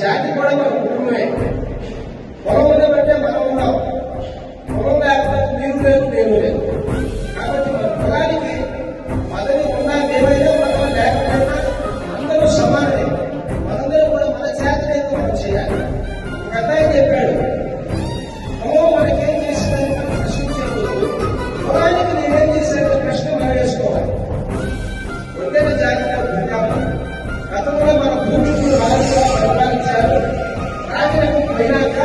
జాతి కూడా మన కుటుంబమే. పొలం ఉండబట్టే మనం ఉన్నాం. పొలం లేకపోతే మీరు లేదు, నేను లేదు. కాబట్టి మన పొలానికి పదవి ఉన్నా ఏమైనా పదవి లేకపోయినా అందరూ సమానమే. మనందరూ కూడా మన జాతిని మనం చేయాలి. ఒక అన్నయ్య చెప్పాడు, పొలం మనకేం చేసిందని మనం ప్రశ్నించకూడదు, పొలానికి నేనేం చేశానో ప్రశ్న మనం వేసుకోవాలి. వండిన జాతిలో భిన్నామం. గతంలో మన భూమిని రాజుగా పరిపాలించారు. రాజులకు పోయినాక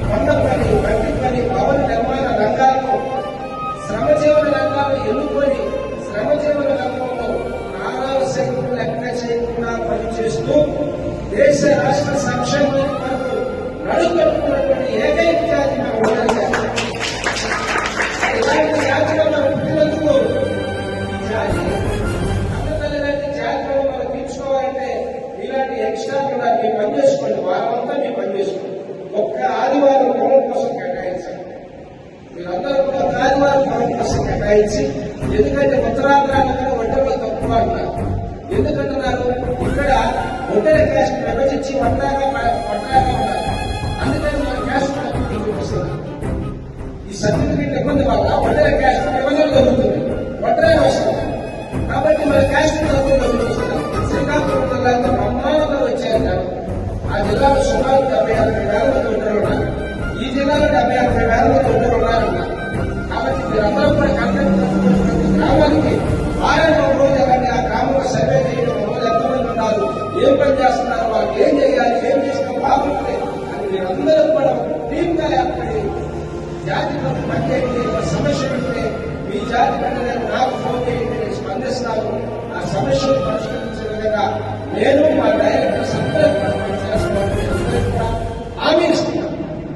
కొండ పని, మట్టి పని, భవన నిర్మాణ రంగాల్లో శ్రమజీవన రంగాలు ఎన్నుకొని శ్రమజీవన రంగంలో నారాలు సైతం లెక్క చేయకుండా పనిచేస్తూ దేశ రాష్ట్ర సంక్షేమం కొరకు నడుకట్టుకున్నటువంటి ఏకైక జాతి మన వండల జాతి. ఇలాంటి జాతిలో మనం పుట్టినందుకు ఈ జాతి అన్నతల్లి లాంటి జాతిలో మనం తీర్చుకోవాలంటే ఇలాంటి ఎక్స్ట్రా కూడా మీ పని చేసుకోండి. వారమంతా మీ పని చేసుకోండి. ఒక్క ఆదివారం పొలం కోసం కేటాయించండి. మీరందరూ కూడా ఒక ఆదివారం పొలం కోసం కేటాయించి, ఎందుకంటే ఉత్తరాంధ్రాలలో ఒంటరిలో తక్కువ అన్నారు. ఎందుకంటున్నారు, ఇక్కడ ఒంటరి క్యాస్ట్ విభజించి ఒంటరిగా ఉన్నారు. అందుకని మన క్యాస్ట్ వస్తుంది. ఈ సర్టిఫికేట్ ఇబ్బంది వల్ల ఒంటరి క్యాస్ట్ విభజన జరుగుతుంది, ఒంటరి వస్తుంది. కాబట్టి మన క్యాస్ట్ జరుగుతుంది. శ్రీకాకుళం జిల్లాలో బ్రహ్మాండంగా వచ్చారు. ఆ జిల్లాలో సుమారు 70-80 వేల మంది ఉంటారు. ఈ జిల్లాలో 70-80 వేల మంది